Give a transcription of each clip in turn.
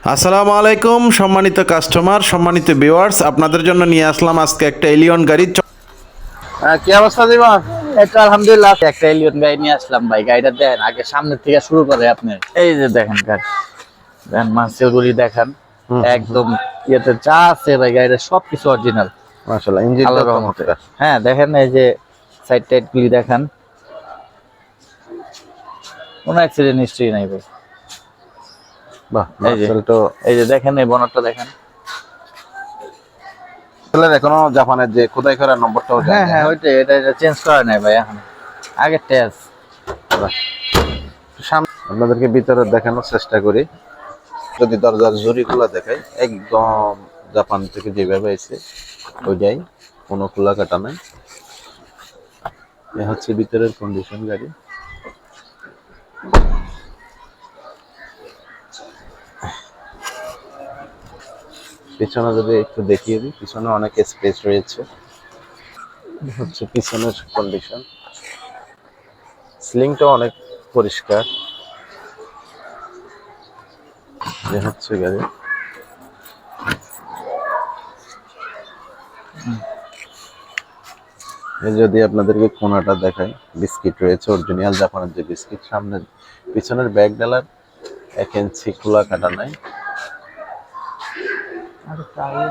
আসসালামু আলাইকুম সম্মানিত কাস্টমার, সম্মানিত ভিউয়ার্স, আপনাদের জন্য নিয়ে আসলাম আজকে একটা এলিয়ন গাড়ি। কি অবস্থা জীবন? এটা আলহামদুলিল্লাহ, একটা এলিয়ন গাড়ি নিয়ে আসলাম ভাই। গাড়িটা দেখেন, আগে সামনের থেকে শুরু করে আপনি এই যে দেখেন গাড়ি, দেখেন মার্সেল গুলি দেখেন, একদম ইয়েতে যা আছে ভাই, গাড়িটা সবকিছু অরিজিনাল মাশাআল্লাহ, ইঞ্জিনটা চমৎকার। হ্যাঁ দেখেন, এই যে সাইড টাইড গুলি দেখেন, কোনো অ্যাক্সিডেন্ট হিস্ট্রি নাই ভাই। বাহ, এই যে মার্সেল তো এই যে দেখেন, এই বনেটটা দেখেন, এখনো জাপানের যে খোদাই করা নম্বরটাও যায়। হ্যাঁ হ্যাঁ ওইটাই, এটা চেঞ্জ করা নাই ভাই এখন, আগের টেস। আপনাদেরকে ভিতরে দেখানোর চেষ্টা করি। যদি দরজার জুড়িগুলো দেখাই, একদম জাপান থেকে যেভাবে এসে ওইটাই, কোনো খোলা কাটা নাই। এ হচ্ছে ভিতরের কন্ডিশন গাড়ি। পিছনে যদি একটু দেখিয়ে দিই, পিছনে অনেক স্পেস রয়েছে। হচ্ছে পিছনের কন্ডিশন, সিলিংটা অনেক পরিষ্কার। যে হচ্ছে গাড়ি, যদি আপনাদেরকে কোনাটা দেখায়, বিস্কিট রয়েছে অরিজিনাল জাপানের যে বিস্কিট। সামনে পিছনের ব্যাগ ডালার 1 ইঞ্চি খোলা কাটা নাই।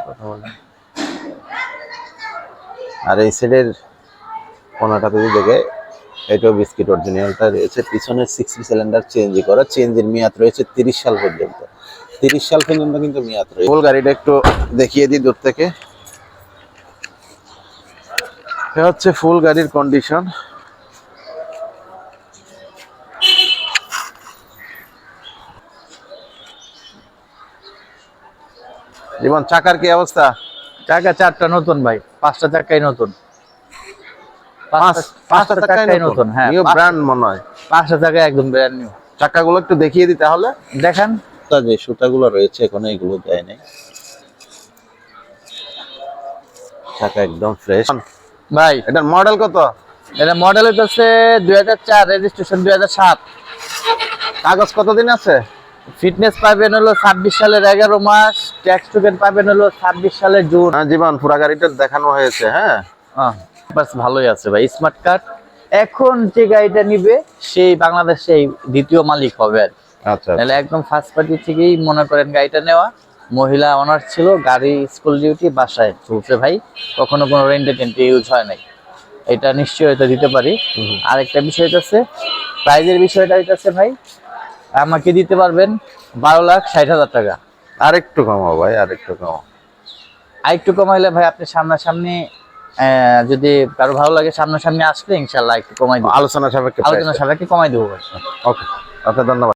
কথা বলেন। আর এই সাইডের কোনাটা যদি দেখে, এটাও বিস্কিট অরিজিনালটা রয়েছে। পিছনের 6 সিলিন্ডার চেঞ্জ করা, চেঞ্জের মেয়াদ রয়েছে 30 সাল পর্যন্ত। 30 সাল পর্যন্ত কিন্তু মেয়াদ রয়েছে। ফুল গাড়িটা একটু দেখিয়ে দিই দূর থেকে। এটা হচ্ছে ফুল গাড়ির কন্ডিশন। জীবন, চাকার কি অবস্থা? চাকা 4টা নতুন ভাই, 5টা চাকাই নতুন। পাঁচটা চাকাই নতুন, হ্যাঁ, নিউ ব্র্যান্ড মনে হয়। 5টা চাকা একদম ব্র্যান্ড নিউ। চাকাগুলো একটু দেখিয়ে দিই তাহলে। দেখেন যে সুতাগুলো রয়েছে এখনো এগুলো দেয় নাই। চাকা একদম ফ্রেশ ভাই। এটার মডেল কত? এটা মডেল হচ্ছে 2004, রেজিস্ট্রেশন 2007। কাগজ কতদিন আছে? ফিটনেস পাবেন হলো 26 সালের 11 মাস, ট্যাক্স টোকেন পাবেন হলো 26 সালের জুন। হ্যাঁ জীবন, পুরা গাড়িটা দেখানো হয়েছে। হ্যাঁ বাস ভালোই আছে ভাই, স্মার্ট কার্ড। এখন যে গাড়িটা নিবে সেই বাংলাদেশে দ্বিতীয় মালিক হবে আর কি। আচ্ছা, তাহলে একদম ফার্স্ট পার্টি থেকেই মনে করেন গাড়িটা নেওয়া। মহিলা অনার ছিল, গাড়ি স্কুল ডিউটি বাসায় চলছে ভাই, কখনো কোনো রেন্টে টেন্টে ইউজ হয় নাই। এটা নিশ্চয়তা দিতে পারি। আরেকটা বিষয় হচ্ছে প্রাইজের বিষয়টা হইতেছে ভাই, আমাকে দিতে পারবেন 12,60,000 টাকা। আর একটু কমাও ভাই, আর একটু কমাও। আরেকটু কমাইলে ভাই আপনি সামনাসামনি, যদি কারো ভালো লাগে সামনাসামনি আসলে ইনশাল্লাহ একটু কমাই দেবো, আলোচনা সাপেক্ষে আলোচনা সাপেক্ষে কমাই দেবো ভাই। ওকে, ওকে, ধন্যবাদ।